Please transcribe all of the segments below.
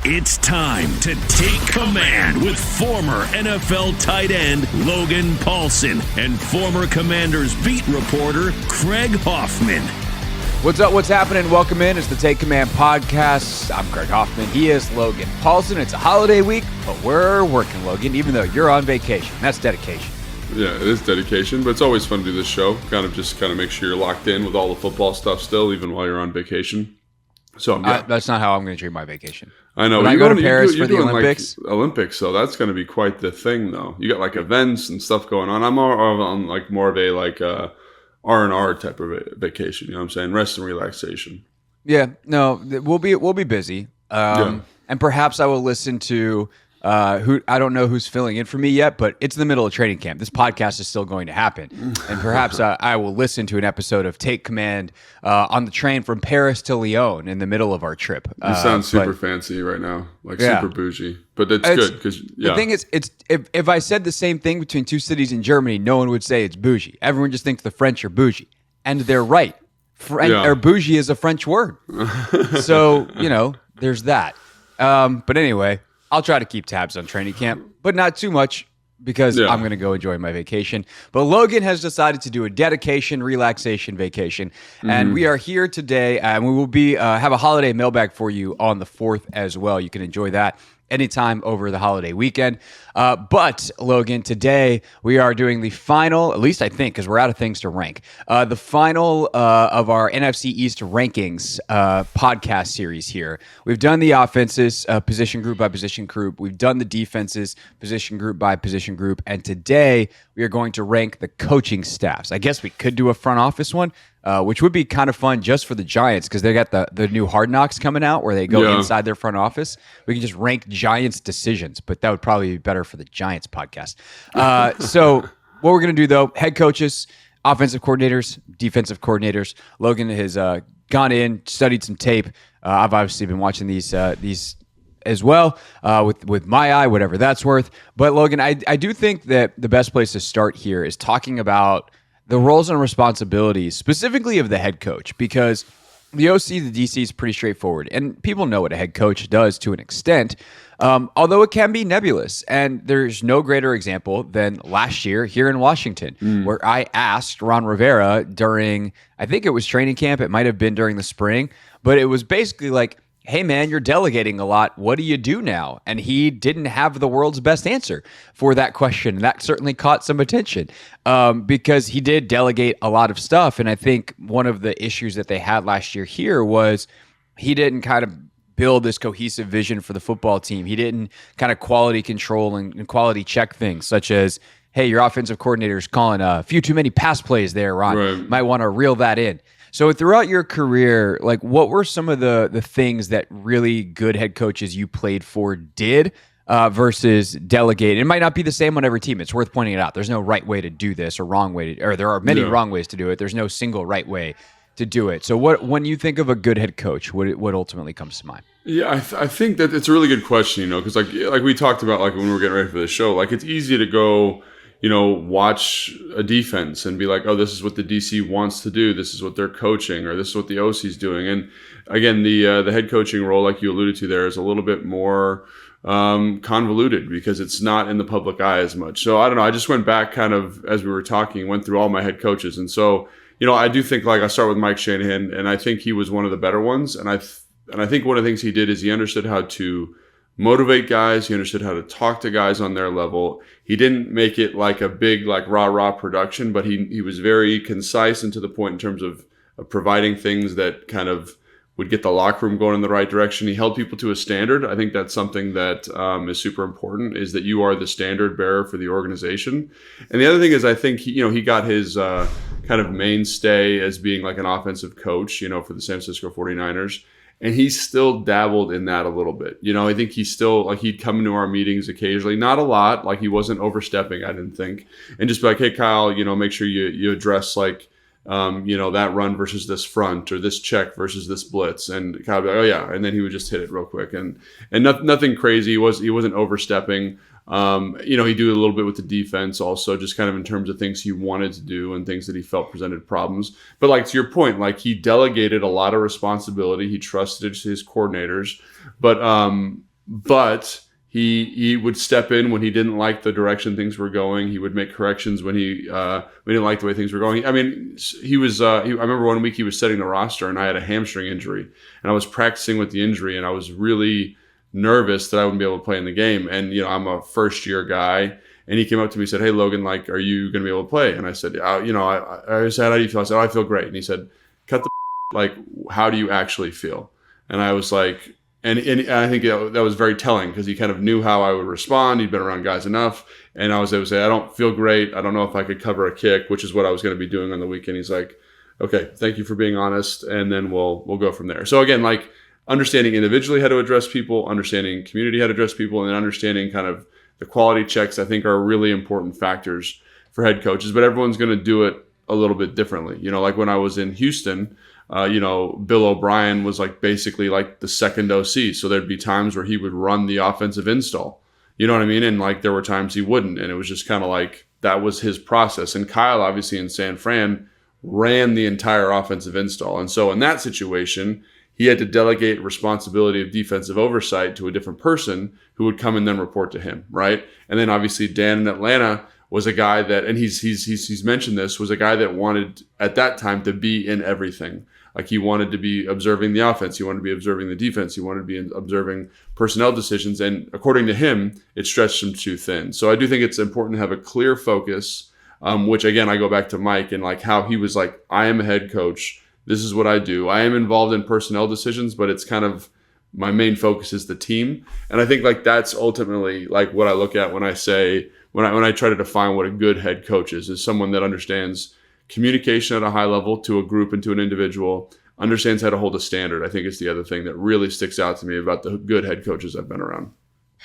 It's time to take command with former NFL tight end Logan Paulsen and former Commanders beat reporter Craig Hoffman. What's up? What's happening? Welcome in. It's the Take Command podcast. I'm Craig Hoffman. He is Logan Paulsen. It's a holiday week, but we're working, Logan, even though you're on vacation. That's dedication. Yeah, it is dedication, but it's always fun to do this show. Kind of make sure you're locked in with all the football stuff still, even while you're on vacation. So yeah. That's not how I'm going to treat my vacation. I know. When I go to Paris for the Olympics. Olympics, so that's going to be quite the thing, though. You got like events and stuff going on. I'm on like more of a R&R type of vacation. You know what I'm saying? Rest and relaxation. Yeah. No, we'll be busy. And perhaps I will listen to. Who I don't know who's filling in for me yet, but it's in the middle of training camp. This podcast is still going to happen, and perhaps I will listen to an episode of Take Command on the train from Paris to Lyon in the middle of our trip. You sound super fancy right now, super bougie, but it's good because the thing is, it's if I said the same thing between two cities in Germany, no one would say it's bougie. Everyone just thinks the French are bougie, and they're right. Or bougie is a French word, so there's that. But anyway. I'll try to keep tabs on training camp, but not too much because I'm going to go enjoy my vacation. But Logan has decided to do a dedication, relaxation vacation. And we are here today, and we will be have a holiday mailbag for you on the 4th as well. You can enjoy that anytime over the holiday weekend. But, Logan, today we are doing the final, at least I think, because we're out of things to rank, the final of our NFC East rankings podcast series here. We've done the offenses position group by position group. We've done the defenses position group by position group. And today we are going to rank the coaching staffs. I guess we could do a front office one. Which would be kind of fun just for the Giants because they got the new Hard Knocks coming out where they go inside their front office. We can just rank Giants decisions, but that would probably be better for the Giants podcast. So what we're going to do, though, head coaches, offensive coordinators, defensive coordinators. Logan has gone in, studied some tape. I've obviously been watching these as well with my eye, whatever that's worth. But, Logan, I do think that the best place to start here is talking about the roles and responsibilities, specifically of the head coach, because the OC, the DC is pretty straightforward, and people know what a head coach does to an extent, although it can be nebulous. And there's no greater example than last year here in Washington, where I asked Ron Rivera during, I think it was training camp, it might have been during the spring, but it was basically like, hey, man, you're delegating a lot. What do you do now? And he didn't have the world's best answer for that question. And that certainly caught some attention because he did delegate a lot of stuff. And I think one of the issues that they had last year here was he didn't kind of build this cohesive vision for the football team. He didn't kind of quality control and quality check things such as, hey, your offensive coordinator's calling a few too many pass plays there, Ron. Right. Might want to reel that in. So throughout your career, like what were some of the things that really good head coaches you played for did versus delegate? It might not be the same on every team. It's worth pointing it out. There's no right way to do this or wrong way to, or there are many wrong ways to do it. There's no single right way to do it. So when you think of a good head coach, what ultimately comes to mind? Yeah, I think that it's a really good question, because like we talked about, like when we were getting ready for the show, like it's easy to go, watch a defense and be like, oh, this is what the DC wants to do. This is what they're coaching, or this is what the OC is doing. And again, the head coaching role, like you alluded to there, is a little bit more convoluted because it's not in the public eye as much. So I don't know. I just went back kind of as we were talking, went through all my head coaches. And so, I do think like I start with Mike Shanahan, and I think he was one of the better ones. And I think one of the things he did is he understood how to motivate guys. He understood how to talk to guys on their level. He didn't make it like a big, like rah-rah production, but he was very concise and to the point in terms of providing things that kind of would get the locker room going in the right direction. He held people to a standard. I think that's something that is super important, is that you are the standard bearer for the organization. And the other thing is, I think he got his kind of mainstay as being like an offensive coach, for the San Francisco 49ers. And he still dabbled in that a little bit. I think he still, like, he'd come into our meetings occasionally, not a lot, like he wasn't overstepping, I didn't think. And just be like, hey, Kyle, make sure you address like, that run versus this front, or this check versus this blitz. And Kyle would be like, oh yeah. And then he would just hit it real quick. And nothing crazy. He wasn't overstepping. He'd do a little bit with the defense also, just kind of in terms of things he wanted to do and things that he felt presented problems. But like to your point, like he delegated a lot of responsibility. He trusted his coordinators. But but he would step in when he didn't like the direction things were going. He would make corrections when he didn't like the way things were going. I mean, he was. I remember one week he was setting the roster, and I had a hamstring injury, and I was practicing with the injury, and I was really nervous that I wouldn't be able to play in the game. And I'm a first year guy, and he came up to me and said, "Hey Logan, like, are you going to be able to play?" And I said, I said, "How do you feel?" I said, "Oh, I feel great." And he said, "Cut the like, how do you actually feel?" And I was like. And I think that was very telling because he kind of knew how I would respond. He'd been around guys enough. And I was able to say, I don't feel great. I don't know if I could cover a kick, which is what I was going to be doing on the weekend. He's like, okay, thank you for being honest. And then we'll go from there. So again, like understanding individually how to address people, understanding community how to address people, and then understanding kind of the quality checks, I think are really important factors for head coaches. But everyone's going to do it a little bit differently. Like when I was in Houston, Bill O'Brien was like basically like the second OC. So there'd be times where he would run the offensive install. You know what I mean? And like there were times he wouldn't. And it was just kind of like that was his process. And Kyle, obviously in San Fran, ran the entire offensive install. And so in that situation, he had to delegate responsibility of defensive oversight to a different person who would come and then report to him, right? And then obviously Dan in Atlanta was a guy that, and he's mentioned this, was a guy that wanted at that time to be in everything. Like he wanted to be observing the offense. He wanted to be observing the defense. He wanted to be observing personnel decisions. And according to him, it stretched him too thin. So I do think it's important to have a clear focus, which again, I go back to Mike and like how he was like, I am a head coach. This is what I do. I am involved in personnel decisions, but it's kind of my main focus is the team. And I think like that's ultimately like what I look at when I say, when I try to define what a good head coach is someone that understands communication at a high level to a group and to an individual, understands how to hold a standard. I think is the other thing that really sticks out to me about the good head coaches I've been around.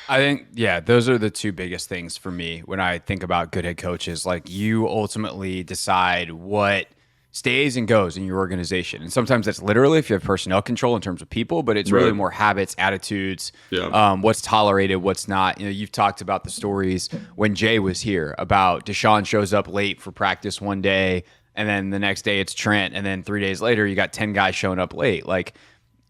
I think, yeah, those are the two biggest things for me when I think about good head coaches. Like you ultimately decide what stays and goes in your organization. And sometimes that's literally if you have personnel control in terms of people, but it's really more habits, attitudes, what's tolerated, what's not. You've talked about the stories when Jay was here about Deshaun shows up late for practice one day, and then the next day it's Trent, and then 3 days later you got 10 guys showing up late. Like,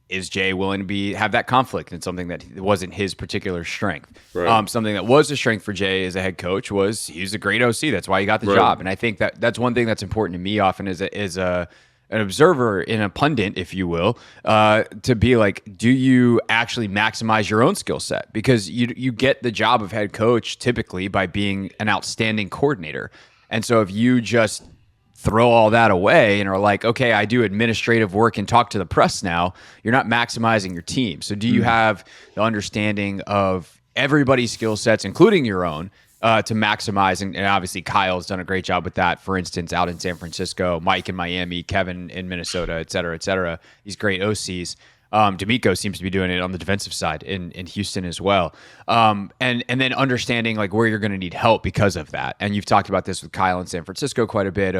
is Jay willing to have that conflict in something that wasn't his particular strength? Right. Something that was a strength for Jay as a head coach was he's a great OC. That's why he got the job. And I think that's one thing that's important to me often as an observer and a pundit, if you will, to be like, do you actually maximize your own skill set? Because you get the job of head coach typically by being an outstanding coordinator. And so if you just throw all that away and are like, okay, I do administrative work and talk to the press now, you're not maximizing your team. So do you have the understanding of everybody's skill sets, including your own, to maximize? And obviously Kyle's done a great job with that, for instance, out in San Francisco, Mike in Miami, Kevin in Minnesota, et cetera, these great OCs. D'Amico seems to be doing it on the defensive side in Houston as well. And then understanding like where you're going to need help because of that. And you've talked about this with Kyle in San Francisco quite a bit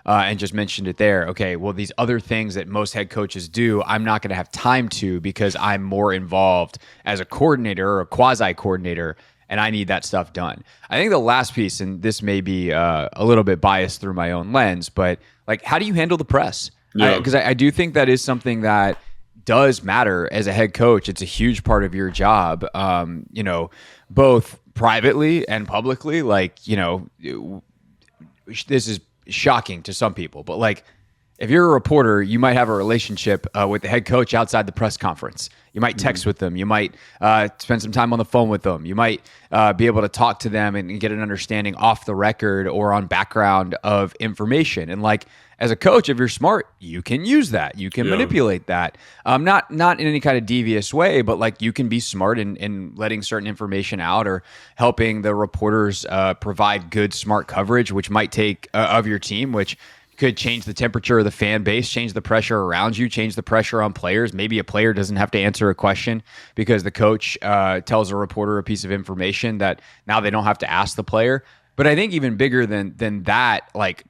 and just mentioned it there. Okay, well, these other things that most head coaches do, I'm not going to have time to because I'm more involved as a coordinator or a quasi-coordinator, and I need that stuff done. I think the last piece, and this may be a little bit biased through my own lens, but like, how do you handle the press? Because I do think that is something that does matter as a head coach. It's a huge part of your job, both privately and publicly. Like, this is shocking to some people, but like, if you're a reporter, you might have a relationship with the head coach outside the press conference. You might text with them. You might spend some time on the phone with them. You might be able to talk to them and get an understanding off the record or on background of information. And like, as a coach, if you're smart, you can use that. You can manipulate that. Not in any kind of devious way, but like you can be smart in letting certain information out or helping the reporters provide good, smart coverage, which might take of your team, which could change the temperature of the fan base, change the pressure around you, change the pressure on players. Maybe a player doesn't have to answer a question because the coach tells a reporter a piece of information that now they don't have to ask the player. But I think even bigger than that, like,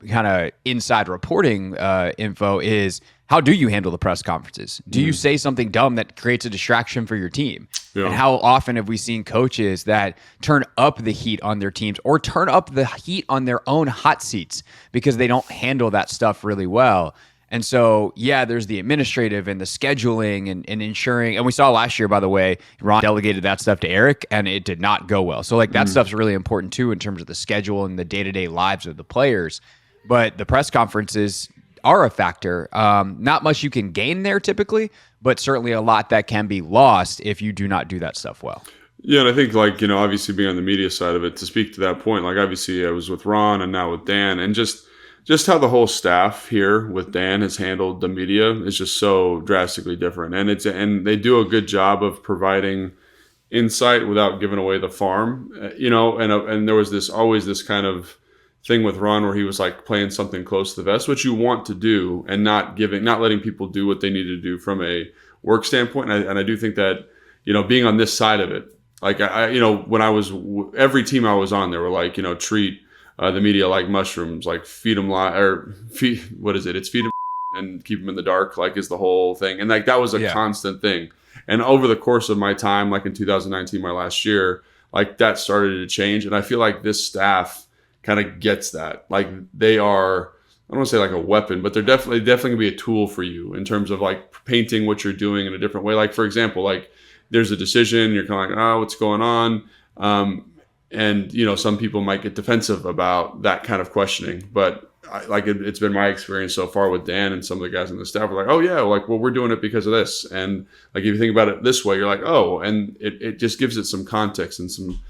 kind of inside reporting info is, how do you handle the press conferences? Do you say something dumb that creates a distraction for your team? Yeah. And how often have we seen coaches that turn up the heat on their teams or turn up the heat on their own hot seats because they don't handle that stuff really well? And so, yeah, there's the administrative and the scheduling and ensuring. And we saw last year, by the way, Ron delegated that stuff to Eric, and it did not go well. So, like, that stuff's really important, too, in terms of the schedule and the day-to-day lives of the players. But the press conferences are a factor. Not much you can gain there typically, but certainly a lot that can be lost if you do not do that stuff well. Yeah, and I think, like, obviously being on the media side of it, to speak to that point, like, obviously I was with Ron and now with Dan, and just how the whole staff here with Dan has handled the media is just so drastically different. And they do a good job of providing insight without giving away the farm, and there was always this kind of thing with Ron where he was like playing something close to the vest, which you want to do, and not letting people do what they need to do from a work standpoint. And I do think that, being on this side of it, like when I was every team I was on, they were like, treat the media like mushrooms, like feed them it's feed them and keep them in the dark, like, is the whole thing. And like that was a constant thing. And over the course of my time, like in 2019, my last year, like that started to change. And I feel like this staff kind of gets that. Like they are, I don't want to say like a weapon, but they're definitely gonna be a tool for you in terms of like painting what you're doing in a different way. Like, for example, like there's a decision, you're kind of like, oh, what's going on? And, some people might get defensive about that kind of questioning, but it's been my experience so far with Dan and some of the guys on the staff are like, oh yeah, like, well, we're doing it because of this. And like, if you think about it this way, you're like, oh, and it just gives it some context and some,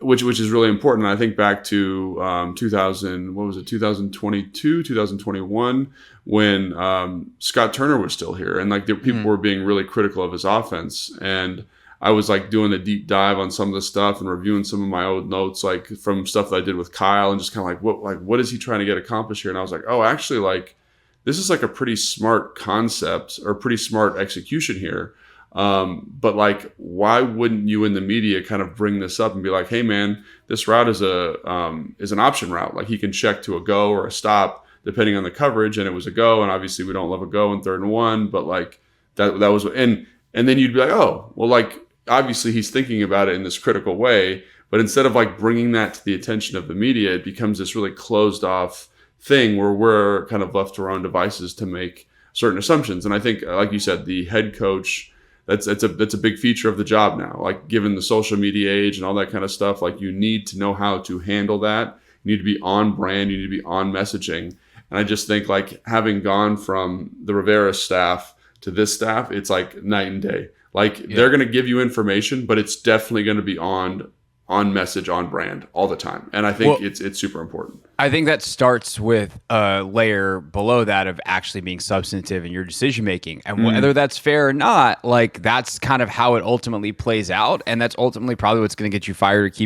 which is really important. And I think back to 2022, 2021, when Scott Turner was still here, and like people were being really critical of his offense, and I was like doing a deep dive on some of the stuff and reviewing some of my old notes, like from stuff that I did with Kyle, and just kind of like what is he trying to get accomplished here? And I was like, oh, actually, like this is like a pretty smart concept or pretty smart execution here. But like, why wouldn't you in the media kind of bring this up and be like, hey man, this route is an option route. Like he can check to a go or a stop depending on the coverage. And it was a go. And obviously we don't love a go in 3rd and 1, but like that was, and then you'd be like, oh, well, like obviously he's thinking about it in this critical way, but instead of like bringing that to the attention of the media, it becomes this really closed off thing where we're kind of left to our own devices to make certain assumptions. And I think, like you said, the head coach, that's a big feature of the job now. Like given the social media age and all that kind of stuff, like you need to know how to handle that. You need to be on brand. You need to be on messaging. And I just think like having gone from the Rivera staff to this staff, it's like night and day. Like they're going to give you information, but it's definitely going to be on message, on brand all the time. And I think it's super important. I think that starts with a layer below that of actually being substantive in your decision making. And whether that's fair or not, like that's kind of how it ultimately plays out. And that's ultimately probably what's going to get you fired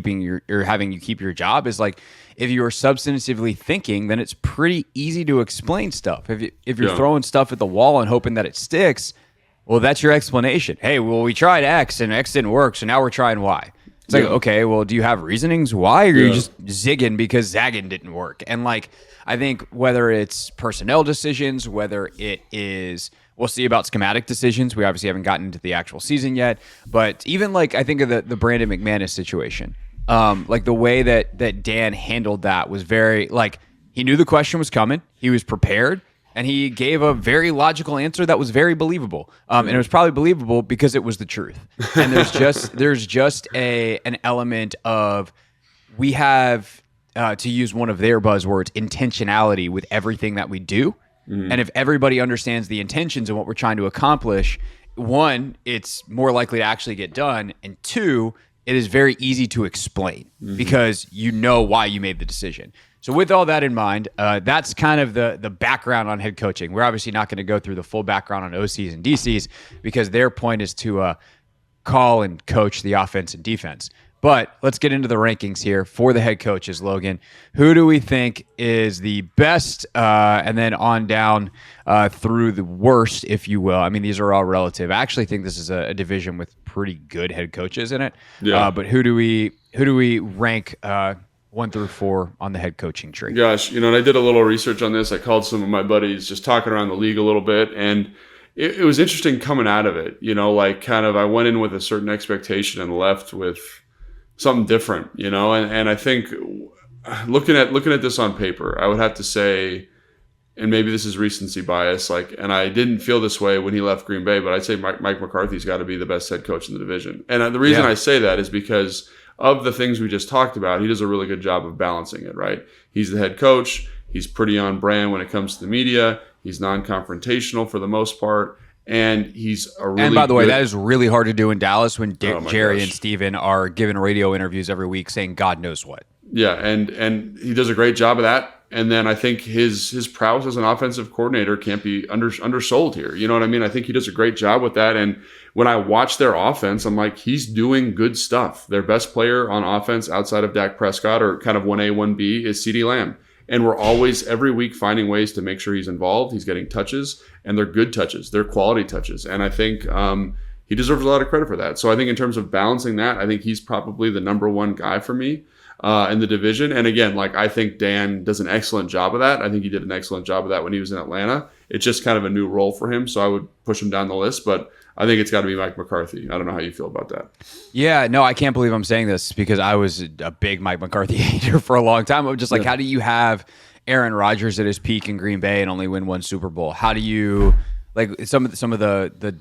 or having you keep your job is like, if you are substantively thinking, then it's pretty easy to explain stuff. If you're throwing stuff at the wall and hoping that it sticks, well, that's your explanation. Hey, well, we tried X and X didn't work, so now we're trying Y. It's like, okay, well, do you have reasonings why, or are you just zigging because zagging didn't work? And like, I think whether it's personnel decisions, whether it is, we'll see about schematic decisions. We obviously haven't gotten into the actual season yet, but even like, I think of the Brandon McManus situation. Like the way that Dan handled that was very, like, he knew the question was coming. He was prepared. And he gave a very logical answer that was very believable. And it was probably believable because it was the truth. And there's just an element of, we have, to use one of their buzzwords, intentionality with everything that we do. And if everybody understands the intentions and what we're trying to accomplish, one, it's more likely to actually get done. And two, it is very easy to explain because you know why you made the decision. So with all that in mind, that's kind of the background on head coaching. We're obviously not going to go through the full background on OCs and DCs because their point is to call and coach the offense and defense. But let's get into the rankings here for the head coaches, Logan. Who do we think is the best and then on down through the worst, if you will? I mean, these are all relative. I actually think this is a division with pretty good head coaches in it. Yeah. But who do we rank 1 through 4 on the head coaching tree? Gosh, and I did a little research on this. I called some of my buddies just talking around the league a little bit, and it was interesting coming out of it. Like kind of I went in with a certain expectation and left with something different, and I think looking at this on paper, I would have to say, and maybe this is recency bias, like, and I didn't feel this way when he left Green Bay, but I'd say Mike McCarthy's got to be the best head coach in the division. And the reason I say that is because of the things we just talked about, he does a really good job of balancing it, right? He's the head coach. He's pretty on brand when it comes to the media. He's non-confrontational for the most part. And he's a really And by the way, that is really hard to do in Dallas when Jerry gosh. and Steven are giving radio interviews every week saying God knows what. Yeah, and he does a great job of that. And then I think his prowess as an offensive coordinator can't be undersold here. You know what I mean? I think he does a great job with that. And when I watch their offense, I'm like, he's doing good stuff. Their best player on offense outside of Dak Prescott, or kind of 1A, 1B, is CeeDee Lamb. And we're always, every week, finding ways to make sure he's involved. He's getting touches, and they're good touches. They're quality touches. And I think he deserves a lot of credit for that. So I think in terms of balancing that, I think he's probably the number one guy for me in the division. And again, like, I think Dan does an excellent job of that. I think he did an excellent job of that when he was in Atlanta. It's just kind of a new role for him, so I would push him down the list. But I think it's got to be Mike McCarthy. I don't know how you feel about that. Yeah, no, I can't believe I'm saying this because I was a big Mike McCarthy hater for a long time. I'm just like, how do you have Aaron Rodgers at his peak in Green Bay and only win one Super Bowl? How do you, like, some of the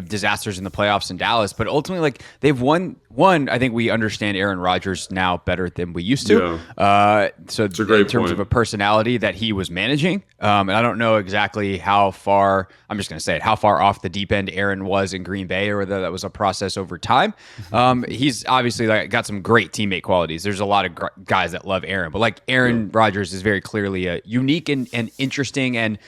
disasters in the playoffs in Dallas, but ultimately, like, they've won. I think we understand Aaron Rodgers now better than we used to. Yeah. So It's a great in terms point. of a personality that he was managing, and I don't know exactly how far, I'm just going to say it, how far off the deep end Aaron was in Green Bay, or whether that was a process over time. He's obviously got some great teammate qualities. There's a lot of guys that love Aaron, but like Aaron Rodgers is very clearly a unique and interesting and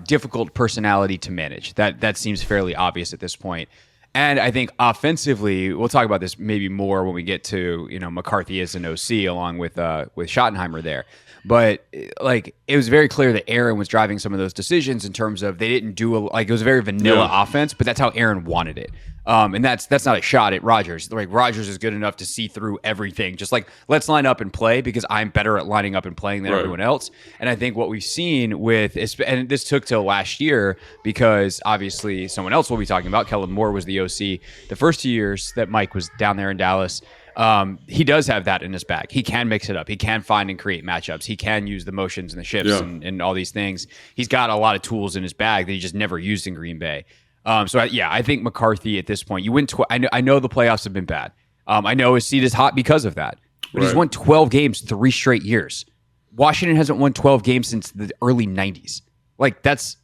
difficult personality to manage. That seems fairly obvious at this point. And I think offensively, we'll talk about this maybe more when we get to, McCarthy as an OC along with Schottenheimer there. But like, it was very clear that Aaron was driving some of those decisions in terms of they didn't do it was a very vanilla offense, but that's how Aaron wanted it. And that's not a shot at Rodgers. Like, Rodgers is good enough to see through everything. Just like, let's line up and play because I'm better at lining up and playing than everyone else. And I think what we've seen and this took till last year because obviously someone else we'll be talking about, Kellen Moore, was the OC the first 2 years that Mike was down there in Dallas. He does have that in his bag. He can mix it up. He can find and create matchups. He can use the motions and the shifts and all these things. He's got a lot of tools in his bag that he just never used in Green Bay. I think McCarthy at this point, you win. I know the playoffs have been bad. I know his seat is hot because of that. But he's won 12 games 3 straight years. Washington hasn't won 12 games since the early 90s. Like, that's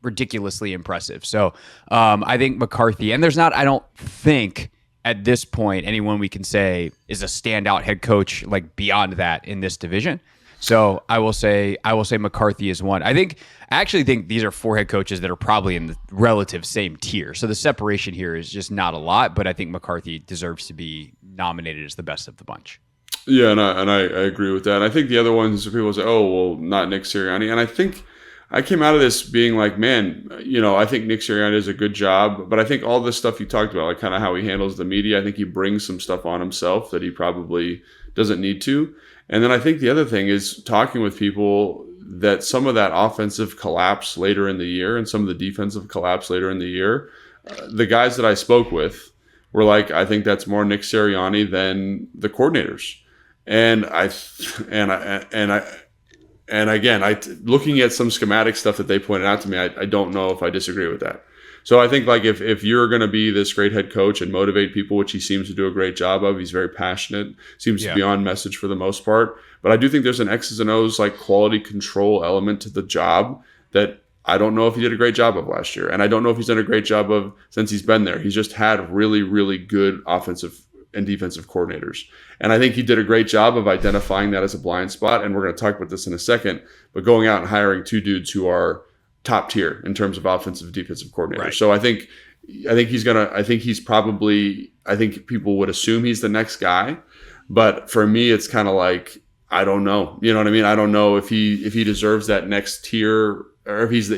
ridiculously impressive. So I think McCarthy, and there's not, I don't think at this point anyone we can say is a standout head coach like beyond that in this division. So I will say McCarthy is one. I actually think these are 4 head coaches that are probably in the relative same tier. So the separation here is just not a lot, but I think McCarthy deserves to be nominated as the best of the bunch. Yeah, and I agree with that. And I think the other ones, people say, oh, well, not Nick Sirianni. And I think I came out of this being like, man, I think Nick Sirianni does a good job. But I think all this stuff you talked about, like kind of how he handles the media, I think he brings some stuff on himself that he probably doesn't need to. And then I think the other thing is talking with people that some of that offensive collapse later in the year and some of the defensive collapse later in the year, the guys that I spoke with were like, I think that's more Nick Sirianni than the coordinators. And looking at some schematic stuff that they pointed out to me, I don't know if I disagree with that. So I think like if you're going to be this great head coach and motivate people, which he seems to do a great job of, he's very passionate, seems to be on message for the most part. But I do think there's an X's and O's like quality control element to the job that I don't know if he did a great job of last year. And I don't know if he's done a great job of since he's been there. He's just had really, really good offensive and defensive coordinators. And I think he did a great job of identifying that as a blind spot. And we're going to talk about this in a second, but going out and hiring 2 dudes who are top tier in terms of offensive and defensive coordinators. Right. So I think people would assume he's the next guy, but for me, it's kind of like, I don't know. You know what I mean? I don't know if he deserves that next tier or if he's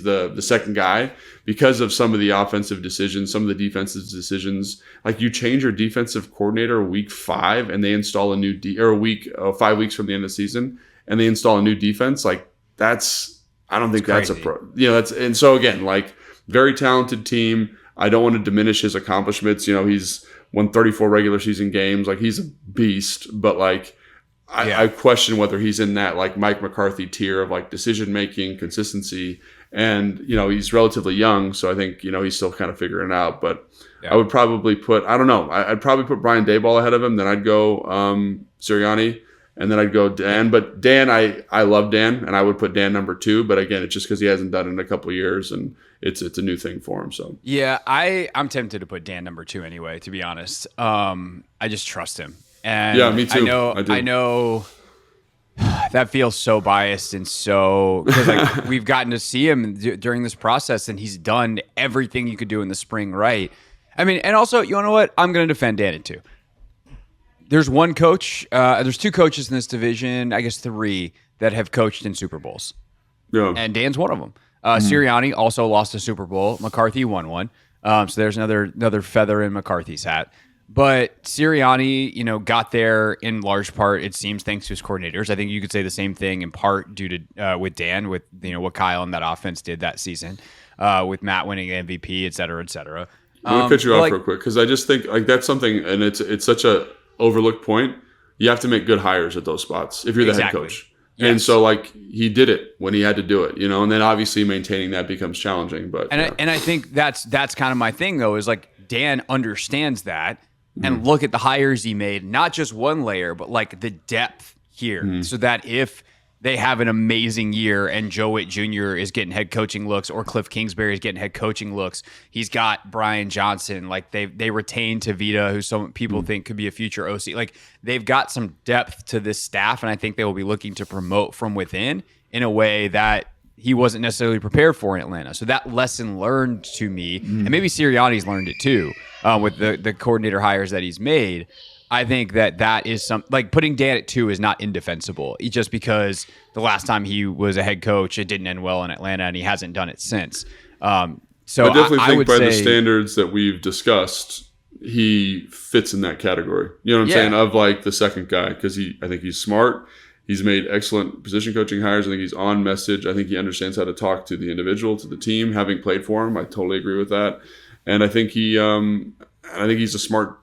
the second guy because of some of the offensive decisions, some of the defensive decisions. Like you change your defensive coordinator week 5 and they install a new 5 weeks from the end of the season and they install a new defense. Like I don't think that's a pro. And so again, like very talented team. I don't want to diminish his accomplishments. He's won 34 regular season games. Like he's a beast, but like I question whether he's in that like Mike McCarthy tier of like decision making, consistency, and he's relatively young, so I think he's still kind of figuring it out. But I would probably put I'd probably put Brian Daboll ahead of him. Then I'd go Sirianni, and then I'd go Dan. But Dan, I love Dan, and I would put Dan number 2. But again, it's just because he hasn't done it in a couple of years, and it's a new thing for him. So yeah, I'm tempted to put Dan number 2 anyway. To be honest, I just trust him. And yeah, me too. I know that feels so biased and so because like we've gotten to see him during this process, and he's done everything you could do in the spring, right? I mean, and also, you know what? I'm going to defend Dan too. There's one coach. There's 2 coaches in this division, I guess 3 that have coached in Super Bowls. Yeah, and Dan's one of them. Sirianni also lost a Super Bowl. McCarthy won one. So there's another feather in McCarthy's hat. But Sirianni, got there in large part, it seems, thanks to his coordinators. I think you could say the same thing in part due to with Dan, with what Kyle and that offense did that season, with Matt winning MVP, et cetera, et cetera. I'm gonna cut you off real quick because I just think like that's something, and it's such a overlooked point. You have to make good hires at those spots if you're the head coach. Yes. And so like he did it when he had to do it, and then obviously maintaining that becomes challenging. But I think that's kind of my thing though, is like Dan understands that. And look at the hires he made, not just one layer, but like the depth here, so that if they have an amazing year and Joe Witt Jr. is getting head coaching looks, or Cliff Kingsbury is getting head coaching looks, he's got Brian Johnson. Like they retained Tavita, who some people think could be a future OC. Like they've got some depth to this staff, and I think they will be looking to promote from within in a way that he wasn't necessarily prepared for in Atlanta. So that lesson learned to me, and maybe Sirianni's learned it too, with the coordinator hires that he's made. I think that is like putting Dan at 2 is not indefensible. Just because the last time he was a head coach, it didn't end well in Atlanta, and he hasn't done it since. So I definitely think would by say, the standards that we've discussed, he fits in that category. You know what I'm saying? Of like the second guy, because I think he's smart. He's made excellent position coaching hires. I think he's on message. I think he understands how to talk to the individual, to the team, having played for him. I totally agree with that. And I think he's a smart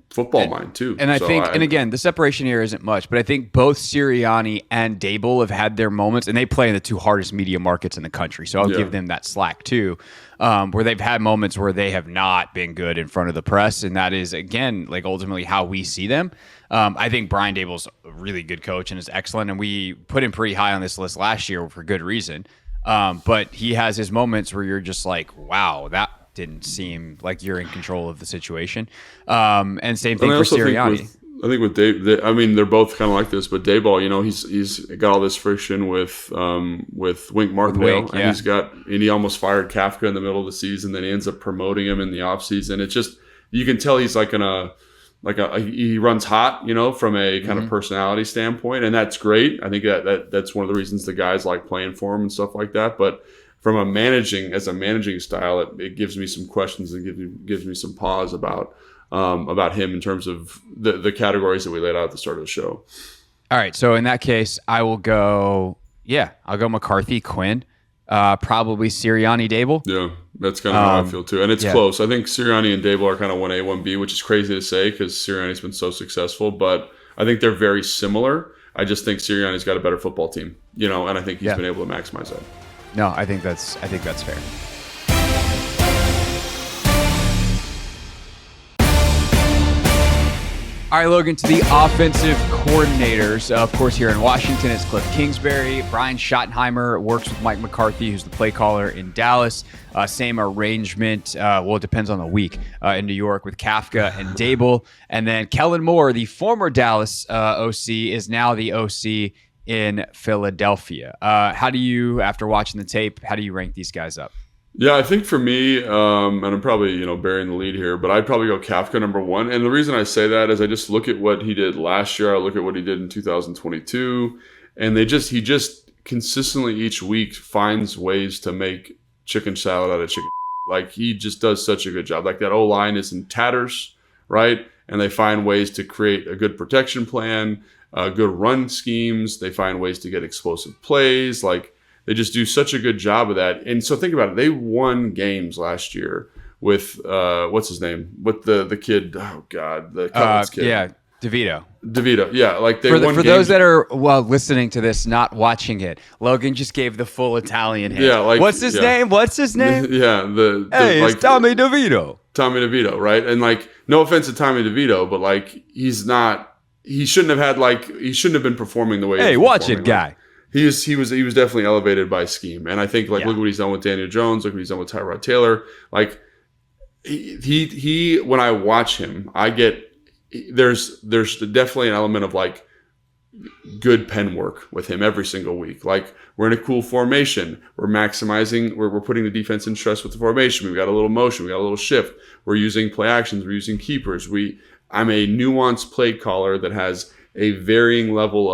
football mind too. And I think, and again, the separation here isn't much, but I think both Sirianni and Daboll have had their moments, and they play in the 2 hardest media markets in the country. So I'll give them that slack too, where they've had moments where they have not been good in front of the press. And that is, again, like ultimately how we see them. I think Brian Daboll's a really good coach and is excellent. And we put him pretty high on this list last year for good reason. But he has his moments where you're just like, wow, that didn't seem like you're in control of the situation. And same thing for Sirianni. I think with Dave, they're both kind of like this, but Daboll, he's got all this friction with Wink Martindale, and he almost fired Kafka in the middle of the season. Then he ends up promoting him in the offseason. It's just, you can tell he's he runs hot, from a kind of personality standpoint, and that's great. I think that's one of the reasons the guys like playing for him and stuff like that. But from a managing style, it gives me some questions and gives me some pause about him in terms of the categories that we laid out at the start of the show. All right, so in that case, I'll go McCarthy, Quinn, probably Sirianni, Daboll. Yeah, that's kind of how I feel too, and it's close. I think Sirianni and Daboll are kind of 1A, 1B, which is crazy to say because Sirianni's been so successful, but I think they're very similar. I just think Sirianni's got a better football team, and I think he's been able to maximize that. No, I think that's fair. All right, Logan, to the offensive coordinators. Of course, here in Washington, it's Cliff Kingsbury. Brian Schottenheimer works with Mike McCarthy, who's the play caller in Dallas. Same arrangement, it depends on the week, in New York with Kafka and Daboll. And then Kellen Moore, the former Dallas OC, is now the OC in Philadelphia. How do you, after watching the tape, how do you rank these guys up? Yeah, I think for me, and I'm probably, burying the lead here, but I'd probably go Kafka number 1. And the reason I say that is I just look at what he did last year. I look at what he did in 2022, and he just consistently each week finds ways to make chicken salad out of chicken. Like, he just does such a good job. Like, that O-line is in tatters, right? And they find ways to create a good protection plan, good run schemes. They find ways to get explosive plays. Like, they just do such a good job of that. And so think about it. They won games last year with, what's his name? With the kid, oh God, the Cutlass kid. Yeah. DeVito, yeah, like they for won those that are listening to this, not watching it. Logan just gave the full Italian hit. Yeah, like what's his name? What's his name? Yeah, hey, like, it's Tommy DeVito. Tommy DeVito, right? And like, no offense to Tommy DeVito, but like, he shouldn't have been performing the way. Hey, watch it, guy. Like, he was definitely elevated by scheme, and I think like look what he's done with Daniel Jones, look what he's done with Tyrod Taylor. Like he when I watch him, I get there's definitely an element of like good pen work with him every single week. Like we're in a cool formation, we're maximizing, we're putting the defense in stress with the formation. We've got a little motion, we got a little shift. We're using play actions, we're using keepers. I'm a nuanced play caller that has a varying level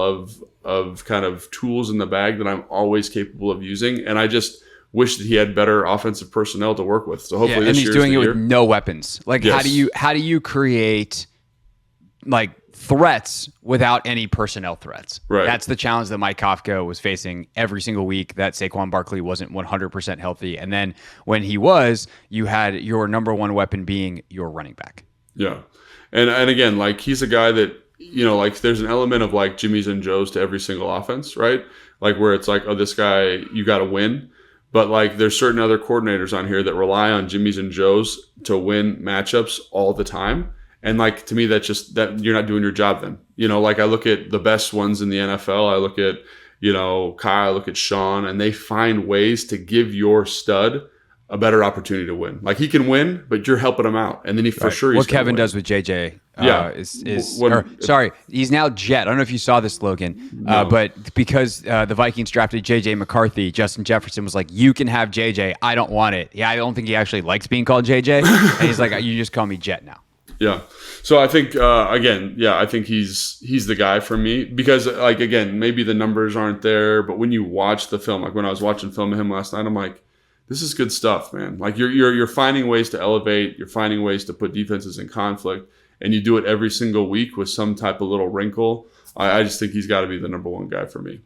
of kind of tools in the bag that I'm always capable of using. And I just wish that he had better offensive personnel to work with. So hopefully this year's the year. And he's doing it with no weapons. Like how do you create like threats without any personnel threats? Right. That's the challenge that Mike Kafka was facing every single week, that Saquon Barkley wasn't 100% healthy. And then when he was, you had your number one weapon being your running back. Yeah. And again, like he's a guy that, you know, like there's an element of like Jimmy's and Joe's to every single offense, right? Like where it's like, oh, this guy, you got to win. But like there's certain other coordinators on here that rely on Jimmy's and Joe's to win matchups all the time. And like, to me, that's just that you're not doing your job then. You know, like I look at the best ones in the NFL. I look at, you know, Kyle, I look at Sean, and they find ways to give your stud a better opportunity to win. Like he can win, but you're helping him out. And then he's what Kevin does with JJ. He's now Jet. I don't know if you saw this, Logan, but because the Vikings drafted JJ McCarthy, Justin Jefferson was like, you can have JJ. I don't want it. Yeah, I don't think he actually likes being called JJ. And he's like, you just call me Jet now. Yeah. So I think, I think he's the guy for me because, like, again, maybe the numbers aren't there, but when you watch the film, like when I was watching film of him last night, I'm like, this is good stuff, man. Like you're finding ways to elevate, you're finding ways to put defenses in conflict, and you do it every single week with some type of little wrinkle. I just think he's got to be the number one guy for me.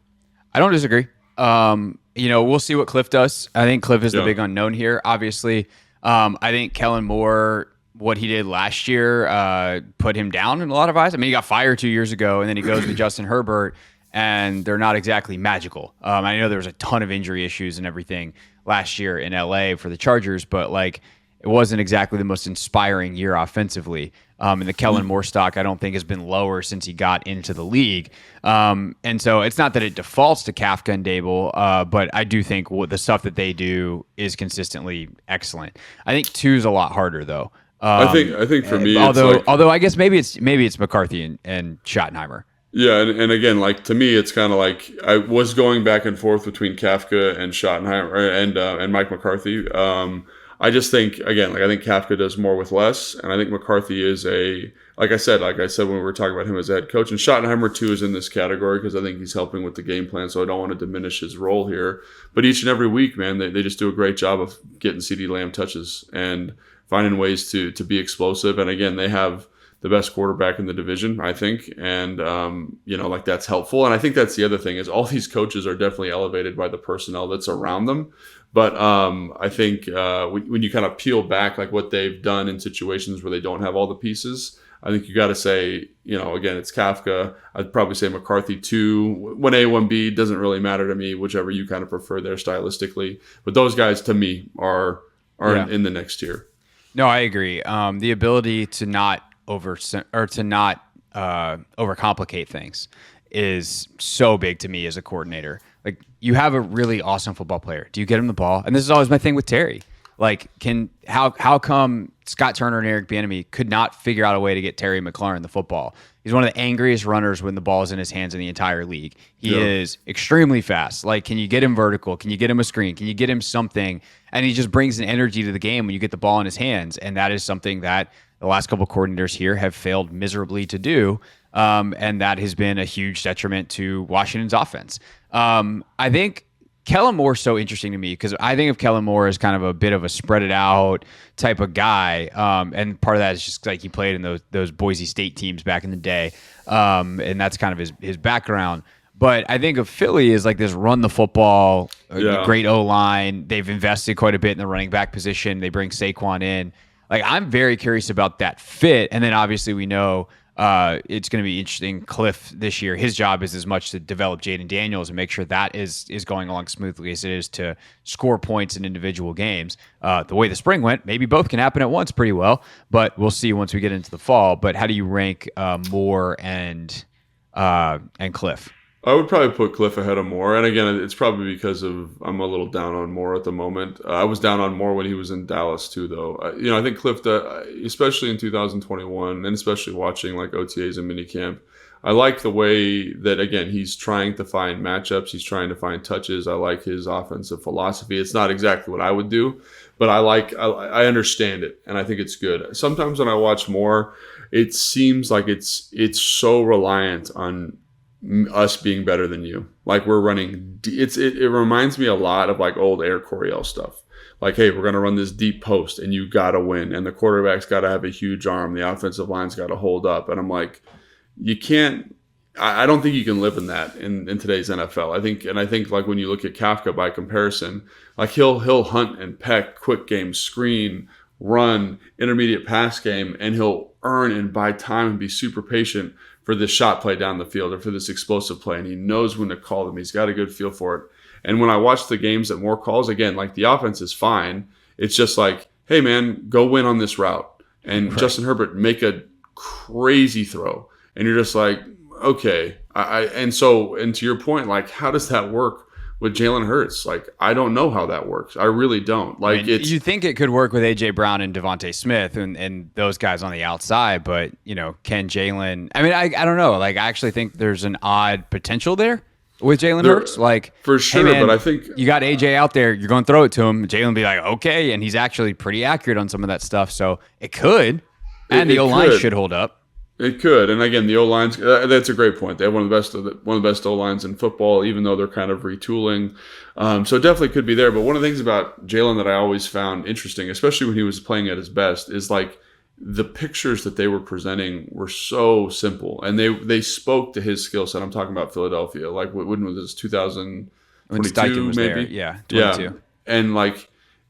I don't disagree. We'll see what Cliff does. I think Cliff is the big unknown here. Obviously, I think Kellen Moore, what he did last year, put him down in a lot of eyes. I mean, he got fired 2 years ago, and then he goes with Justin Herbert, and they're not exactly magical. I know there was a ton of injury issues and everything last year in LA for the Chargers, but like it wasn't exactly the most inspiring year offensively. And the Kellen Moore stock, I don't think, has been lower since he got into the league. And so it's not that it defaults to Kafka and Dable, but I do think the stuff that they do is consistently excellent. I think 2 is a lot harder though. I think for me, although I guess maybe it's McCarthy and Schottenheimer. Yeah, and again, like to me, it's kind of like I was going back and forth between Kafka and Schottenheimer and Mike McCarthy. I just think I think Kafka does more with less, and I think McCarthy is like I said when we were talking about him as a head coach, and Schottenheimer too is in this category because I think he's helping with the game plan, so I don't want to diminish his role here. But each and every week, man, they just do a great job of getting CeeDee Lamb touches and finding ways to be explosive. And again, they have the best quarterback in the division, I think. And, like that's helpful. And I think that's the other thing is all these coaches are definitely elevated by the personnel that's around them. But I think when you kind of peel back like what they've done in situations where they don't have all the pieces, I think you got to say, again, it's Kafka. I'd probably say McCarthy 2. 1A, 1B doesn't really matter to me, whichever you kind of prefer there stylistically. But those guys to me are in the next tier. No, I agree. The ability to not overcomplicate things is so big to me as a coordinator. Like you have a really awesome football player. Do you get him the ball? And this is always my thing with Terry. Like, how come Scott Turner and Eric Bieniemy could not figure out a way to get Terry McLaurin the football? He's one of the angriest runners when the ball is in his hands in the entire league. He is extremely fast. Like, can you get him vertical? Can you get him a screen? Can you get him something? And he just brings an energy to the game when you get the ball in his hands. And that is something that the last couple of coordinators here have failed miserably to do. And that has been a huge detriment to Washington's offense. I think Kellen Moore is so interesting to me because I think of Kellen Moore as kind of a bit of a spread it out type of guy. And part of that is just like he played in those Boise State teams back in the day. And that's kind of his background. But I think of Philly as like this run the football, great O-line. They've invested quite a bit in the running back position. They bring Saquon in. Like I'm very curious about that fit. And then obviously we know it's going to be interesting. Cliff this year, his job is as much to develop Jaden Daniels and make sure that is going along smoothly as it is to score points in individual games. The way the spring went, maybe both can happen at once pretty well, but we'll see once we get into the fall. But how do you rank Moore and Cliff? I would probably put Cliff ahead of Moore. And again, it's probably because I'm a little down on Moore at the moment. I was down on Moore when he was in Dallas too, though. I think Cliff, especially in 2021, and especially watching like OTAs and minicamp, I like the way that, again, he's trying to find matchups. He's trying to find touches. I like his offensive philosophy. It's not exactly what I would do, but I understand it, and I think it's good. Sometimes when I watch Moore, it seems like it's so reliant on us being better than you. Like we're running, it reminds me a lot of like old Air Coryell stuff. Like, hey, we're going to run this deep post and you got to win. And the quarterback's got to have a huge arm. The offensive line's got to hold up. And I'm like, you can't, I don't think you can live in that in today's NFL. I think like when you look at Kafka by comparison, like he'll hunt and peck, quick game, screen, run, intermediate pass game, and he'll earn and buy time and be super patient for this shot play down the field or for this explosive play. And he knows when to call them. He's got a good feel for it. And when I watch the games that Moore calls, again, like the offense is fine. It's just like, hey, man, go win on this route. And right. Justin Herbert make a crazy throw. And you're just like, okay. And to your point, like, how does that work with Jalen Hurts? Like, I don't know how that works. I really don't. Like, you think it could work with A.J. Brown and Devontae Smith and those guys on the outside, but, can Jalen – I mean, I don't know. Like, I actually think there's an odd potential there with Jalen Hurts. Like, for sure, hey man, but I think – you got A.J. out there. You're going to throw it to him. Jalen be like, okay, and he's actually pretty accurate on some of that stuff. So it could, and the O-line should hold up. It could, and again, the O-lines. That's a great point. They have one of the best O-lines in football, even though they're kind of retooling. So it definitely could be there. But one of the things about Jalen that I always found interesting, especially when he was playing at his best, is like the pictures that they were presenting were so simple, and they spoke to his skill set. I'm talking about Philadelphia. Like when was this? 2022, maybe. There. Yeah, 22. Yeah, and like.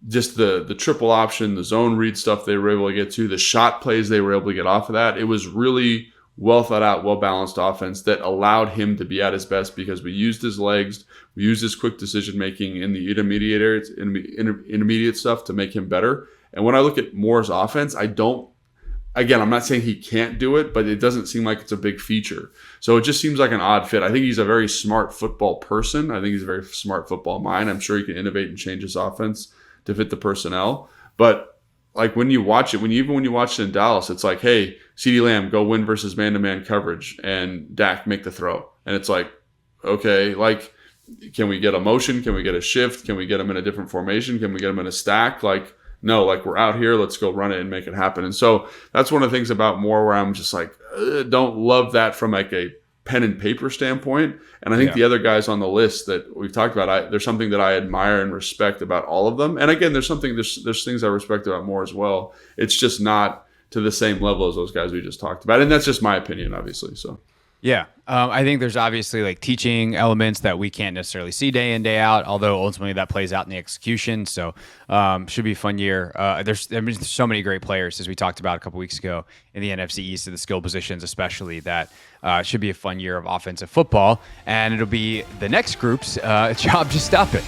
Just the triple option, the zone read stuff they were able to get to, the shot plays they were able to get off of that. It was really well thought out, well balanced offense that allowed him to be at his best because we used his legs, we used his quick decision making in the intermediate stuff to make him better. And when I look at Moore's offense, I'm not saying he can't do it, but it doesn't seem like it's a big feature. So it just seems like an odd fit. I think he's a very smart football person. I think he's a very smart football mind. I'm sure he can innovate and change his offense to fit the personnel. But like when you watch it, when you watch it in Dallas, it's like, hey, CeeDee Lamb, go win versus man-to-man coverage, and Dak make the throw. And it's like, okay, like, can we get a motion? Can we get a shift? Can we get him in a different formation? Can we get him in a stack? Like, no, like we're out here, let's go run it and make it happen. And so that's one of the things about Moore where I'm just like, don't love that from like a pen and paper standpoint. And I think the other guys on the list that we've talked about, there's something that I admire and respect about all of them. And again, there's things I respect about Moore as well. It's just not to the same level as those guys we just talked about. And that's just my opinion, obviously. So yeah, I think there's obviously like teaching elements that we can't necessarily see day in, day out, although ultimately that plays out in the execution. So should be a fun year. There's so many great players, as we talked about a couple weeks ago, in the NFC East, and the skill positions especially, that should be a fun year of offensive football. And it'll be the next group's job to stop it.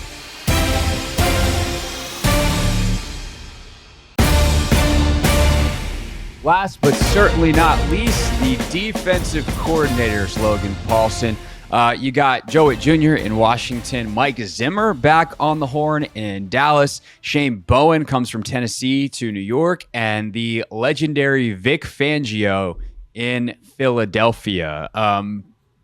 Last but certainly not least, the defensive coordinators, Logan Paulson. You got Joe Witt Jr. in Washington, Mike Zimmer back on the horn in Dallas, Shane Bowen comes from Tennessee to New York, and the legendary Vic Fangio in Philadelphia.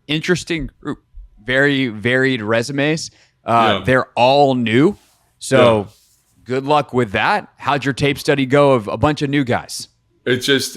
Interesting group, very varied resumes. They're all new, so good luck with that. How'd your tape study go of a bunch of new guys? It's just,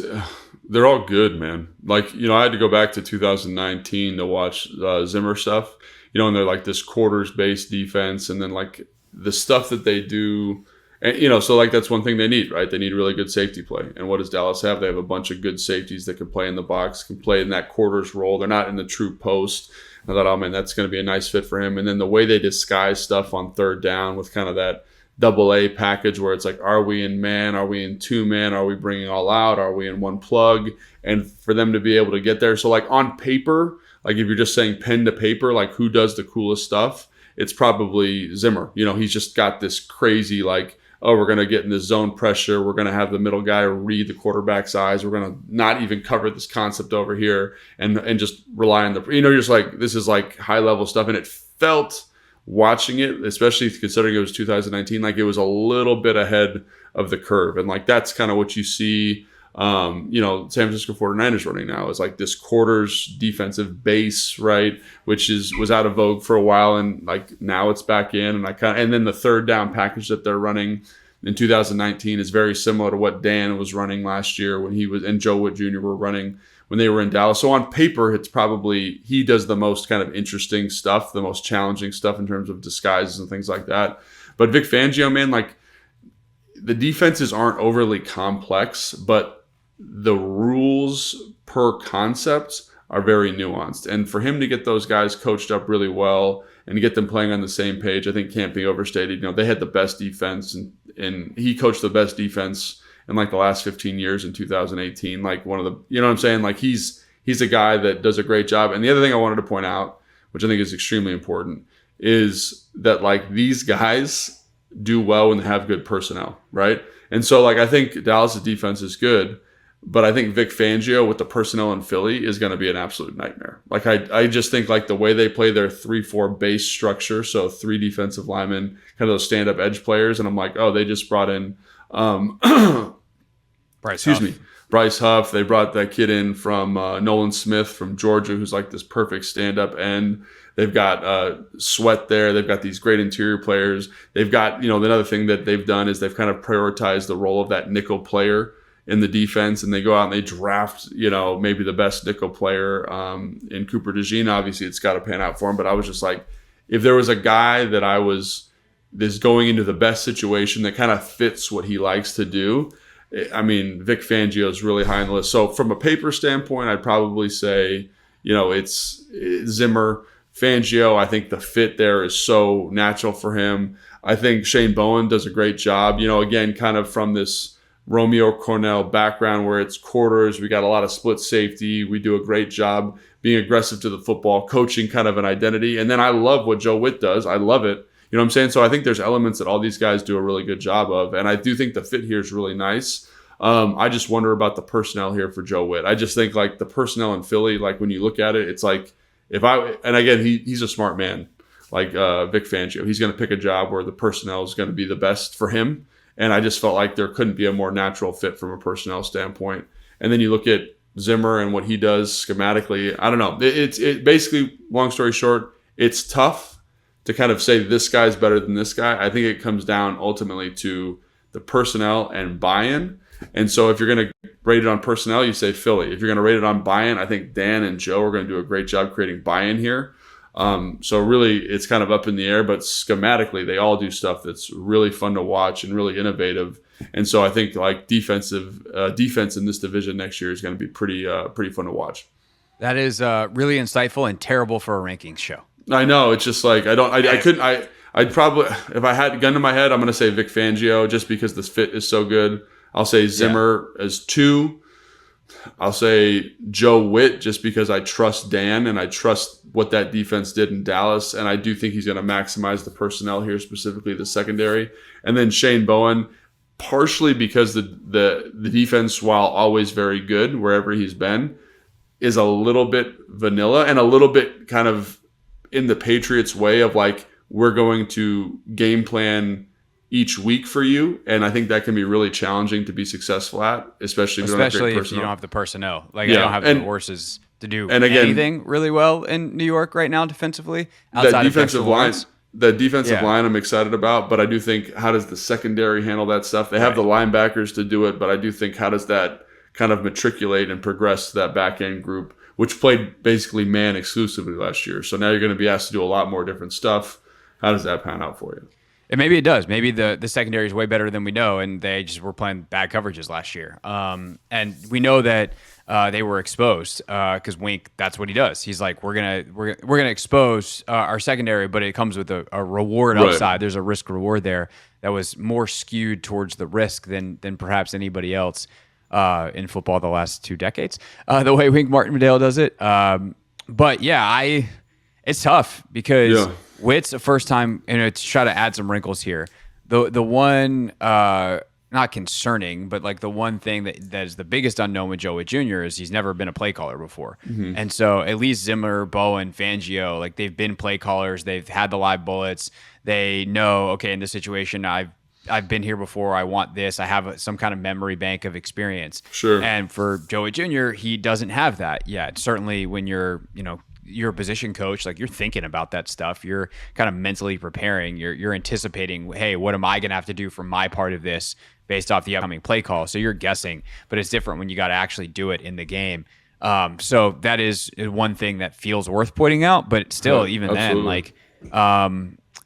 they're all good, man. Like, I had to go back to 2019 to watch Zimmer stuff, and they're like this quarters-based defense, and then like the stuff that they do, and, so like that's one thing they need, right? They need really good safety play. And what does Dallas have? They have a bunch of good safeties that can play in the box, can play in that quarters role. They're not in the true post. I thought, oh man, that's going to be a nice fit for him. And then the way they disguise stuff on third down with kind of that double A package where it's like, are we in man? Are we in 2-man? Are we bringing all out? Are we in one plug? And for them to be able to get there. So like on paper, like if you're just saying pen to paper, like who does the coolest stuff? It's probably Zimmer. He's just got this crazy like, oh, we're going to get in the zone pressure. We're going to have the middle guy read the quarterback's eyes. We're going to not even cover this concept over here and just rely on you're just like, this is like high level stuff. And it felt watching it, especially considering it was 2019, like it was a little bit ahead of the curve. And like, that's kind of what you see, San Francisco 49ers running now is like this quarters defensive base, right? Which was out of vogue for a while. And like now it's back in and then the third down package that they're running in 2019 is very similar to what Dan was running last year when and Joe Witt Jr. were running when they were in Dallas. So on paper, it's probably, he does the most kind of interesting stuff, the most challenging stuff in terms of disguises and things like that. But Vic Fangio, man, like the defenses aren't overly complex, but the rules per concept are very nuanced. And for him to get those guys coached up really well and to get them playing on the same page, I think can't be overstated. They had the best defense and he coached the best defense in like the last 15 years in 2018. Like one of the, you know what I'm saying? Like he's a guy that does a great job. And the other thing I wanted to point out, which I think is extremely important, is that like these guys do well when they have good personnel, right? And so like I think Dallas' defense is good, but I think Vic Fangio with the personnel in Philly is going to be an absolute nightmare. Like I just think like the way they play their 3-4 base structure, so 3 defensive linemen, kind of those stand-up edge players, and I'm like, oh, they just brought in Bryce Huff. They brought that kid in from Nolan Smith from Georgia, who's like this perfect stand-up end. They've got Sweat there. They've got these great interior players. They've got, another thing that they've done is they've kind of prioritized the role of that nickel player in the defense, and they go out and they draft, maybe the best nickel player in Cooper DeJean. Obviously, it's got to pan out for him, but I was just like, if there was a guy that I was going into the best situation that kind of fits what he likes to do, I mean, Vic Fangio is really high on the list. So from a paper standpoint, I'd probably say, it's Zimmer. Fangio, I think the fit there is so natural for him. I think Shane Bowen does a great job, again, kind of from this Romeo Cornell background where it's quarters. We got a lot of split safety. We do a great job being aggressive to the football, coaching kind of an identity. And then I love what Joe Witt does. I love it. You know what I'm saying? So I think there's elements that all these guys do a really good job of. And I do think the fit here is really nice. I just wonder about the personnel here for Joe Witt. I just think like the personnel in Philly, like when you look at it, it's like and again, he's a smart man, like Vic Fangio. He's going to pick a job where the personnel is going to be the best for him. And I just felt like there couldn't be a more natural fit from a personnel standpoint. And then you look at Zimmer and what he does schematically. I don't know. It basically, long story short, it's tough to kind of say this guy's better than this guy. I think it comes down ultimately to the personnel and buy-in. And so if you're going to rate it on personnel, you say Philly. If you're going to rate it on buy-in, I think Dan and Joe are going to do a great job creating buy-in here. So really, it's kind of up in the air, but schematically, they all do stuff that's really fun to watch and really innovative. And so I think like defense in this division next year is going to be pretty fun to watch. That is really insightful and terrible for a rankings show. I know. It's just like I'd probably, if I had a gun to my head, I'm going to say Vic Fangio just because this fit is so good. I'll say Zimmer as 2. I'll say Joe Witt just because I trust Dan and I trust what that defense did in Dallas. And I do think he's going to maximize the personnel here, specifically the secondary. And then Shane Bowen, partially because the defense, while always very good wherever he's been, is a little bit vanilla and a little bit kind of in the Patriots way of like, we're going to game plan each week for you, and I think that can be really challenging to be successful at, especially if you don't have the personnel. Like, I don't have the horses to do anything really well in New York right now defensively. That defensive line I'm excited about, but I do think, how does the secondary handle that stuff? They have the linebackers to do it, but I do think, how does that kind of matriculate and progress to that back end group, which played basically man exclusively last year. So now you're going to be asked to do a lot more different stuff. How does that pan out for you? And maybe it does. Maybe the secondary is way better than we know, and they just were playing bad coverages last year. And we know that they were exposed because Wink, that's what he does. He's like, we're gonna expose our secondary, but it comes with a reward upside. There's a risk reward there that was more skewed towards the risk than perhaps anybody else in football the last 2 decades. The way Wink Martindale does it. But yeah, it's tough because Witt's the first time, to try to add some wrinkles here. The one, not concerning, but like the one thing that is the biggest unknown with Joe Witt Jr. is he's never been a play caller before. Mm-hmm. And so at least Zimmer, Bowen, Fangio, like they've been play callers. They've had the live bullets. They know, okay, in this situation, I've been here before. I want this. I have some kind of memory bank of experience. Sure. And for Joe Witt Jr., he doesn't have that yet. Certainly when you're a position coach, like you're thinking about that stuff. You're kind of mentally preparing. You're anticipating, hey, what am I going to have to do for my part of this based off the upcoming play call? So you're guessing, but it's different when you got to actually do it in the game. So that is one thing that feels worth pointing out, but still, even then, like,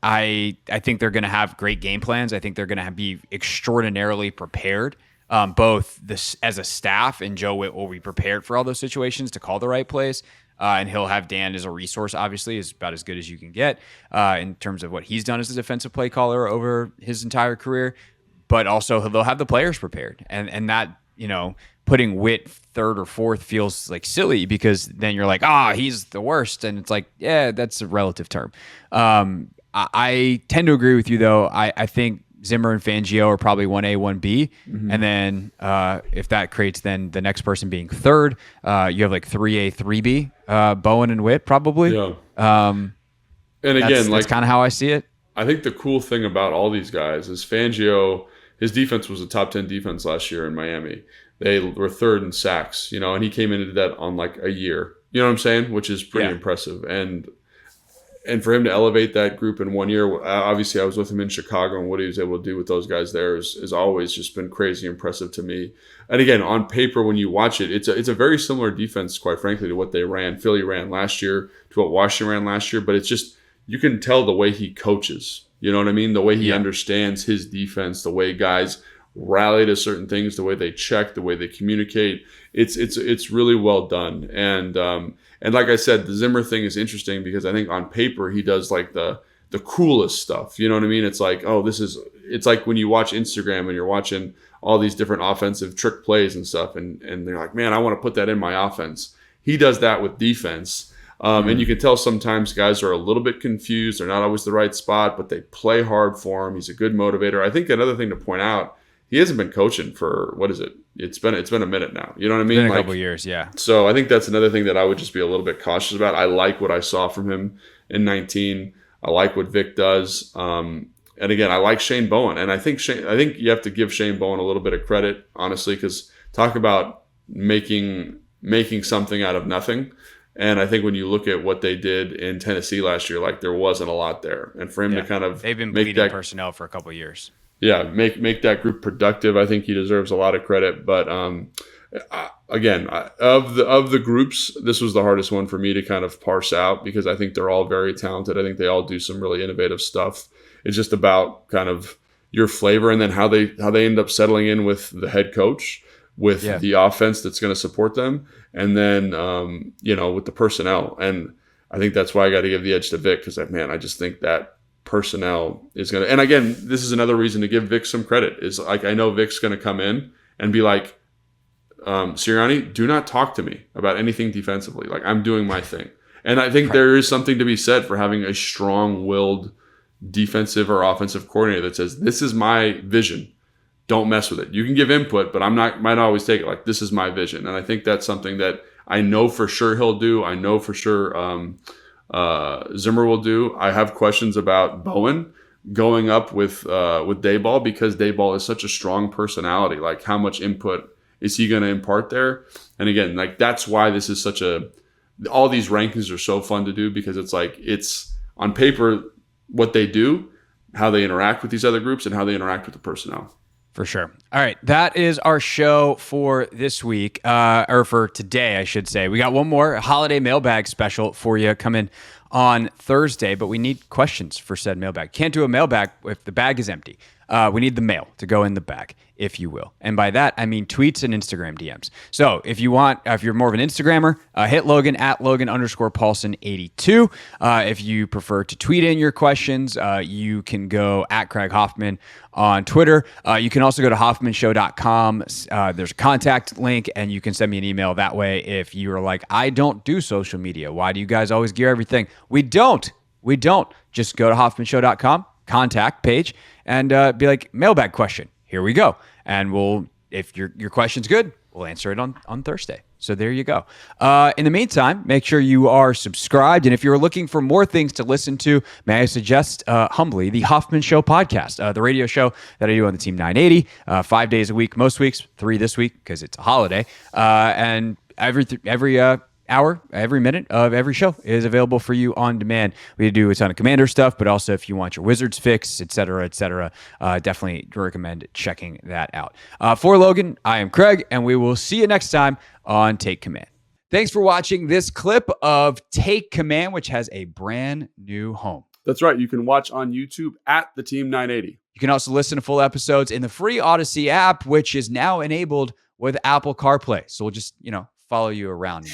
I think they're going to have great game plans. I think they're going to be extraordinarily prepared. Both as a staff, and Joe Witt will be prepared for all those situations to call the right plays. And he'll have Dan as a resource, obviously, is about as good as you can get in terms of what he's done as a defensive play caller over his entire career. But also they'll have the players prepared. And that, putting Witt third or fourth feels like silly because then you're like, he's the worst. And it's like, yeah, that's a relative term. I tend to agree with you, though. I think Zimmer and Fangio are probably 1A, 1B. Mm-hmm. And then if that creates then the next person being third, you have like 3A, 3B, Bowen and Witt probably. Yeah. And again, that's kind of how I see it. I think the cool thing about all these guys is Fangio, his defense was a top 10 defense last year in Miami. They were third in sacks, and he came into that on like a year. You know what I'm saying? Which is pretty impressive. And for him to elevate that group in 1 year, obviously I was with him in Chicago, and what he was able to do with those guys there is always just been crazy impressive to me. And again, on paper, when you watch it, it's a very similar defense, quite frankly, to what Philly ran last year, to what Washington ran last year. But it's just, you can tell the way he coaches. You know what I mean? The way he understands his defense, the way guys rally to certain things, the way they check, the way they communicate. It's really well done. And like I said, the Zimmer thing is interesting because I think on paper he does like the coolest stuff. You know what I mean? It's like, it's like when you watch Instagram and you're watching all these different offensive trick plays and stuff, and they're like, man, I want to put that in my offense. He does that with defense. And you can tell sometimes guys are a little bit confused. They're not always the right spot, but they play hard for him. He's a good motivator. I think another thing to point out, he hasn't been coaching for, what is it? It's been a minute now. You know what I mean? It's been a couple years, yeah. So I think that's another thing that I would just be a little bit cautious about. I like what I saw from him in 19. I like what Vic does. And again, I like Shane Bowen. And I think you have to give Shane Bowen a little bit of credit, honestly, because talk about making something out of nothing. And I think when you look at what they did in Tennessee last year, like there wasn't a lot there. And for him to kind of they've been bleeding personnel for a couple of years. Yeah, make that group productive. I think he deserves a lot of credit. But again, of the groups, this was the hardest one for me to kind of parse out because I think they're all very talented. I think they all do some really innovative stuff. It's just about kind of your flavor and then how they end up settling in with the head coach, with the offense that's going to support them, and then with the personnel. And I think that's why I got to give the edge to Vic because I just think that personnel is going to, and again, this is another reason to give Vic some credit, is like, I know Vic's going to come in and be like, Sirianni, do not talk to me about anything defensively. Like, I'm doing my thing. And I think there is something to be said for having a strong-willed defensive or offensive coordinator that says, this is my vision. Don't mess with it. You can give input, but might not always take it. Like, this is my vision. And I think that's something that I know for sure he'll do. I know for sure Zimmer will do. I have questions about Bowen going up with Dayball because Dayball is such a strong personality. Like, how much input is he going to impart there? And again, like, that's why this is all these rankings are so fun to do because it's like, it's on paper what they do, how they interact with these other groups, and how they interact with the personnel. For sure. All right. That is our show for this week, or for today, I should say. We got one more holiday mailbag special for you coming on Thursday, but we need questions for said mailbag. Can't do a mailbag if the bag is empty. We need the mail to go in the bag, if you will. And by that, I mean tweets and Instagram DMs. So if you want, if you're more of an Instagrammer, hit Logan at Logan_Paulson82. If you prefer to tweet in your questions, you can go at Craig Hoffman on Twitter. You can also go to hoffmanshow.com. There's a contact link, and you can send me an email that way if you are like, I don't do social media. Why do you guys always gear everything? We don't. Just go to hoffmanshow.com, contact page, and be like, mailbag question. Here we go. And we'll, if your question's good, we'll answer it on Thursday. So there you go. In the meantime, make sure you are subscribed. And if you're looking for more things to listen to, may I suggest humbly the Hoffman Show podcast, the radio show that I do on the Team 980, 5 days a week, most weeks, 3 this week because it's a holiday. And every hour, every minute of every show is available for you on demand. We do a ton of Commander stuff, but also if you want your Wizards fix, et cetera, definitely recommend checking that out. For Logan, I am Craig, and we will see you next time on Take Command. Thanks for watching this clip of Take Command, which has a brand new home. That's right. You can watch on YouTube at the Team 980. You can also listen to full episodes in the free Odyssey app, which is now enabled with Apple CarPlay. So we'll just, follow you around.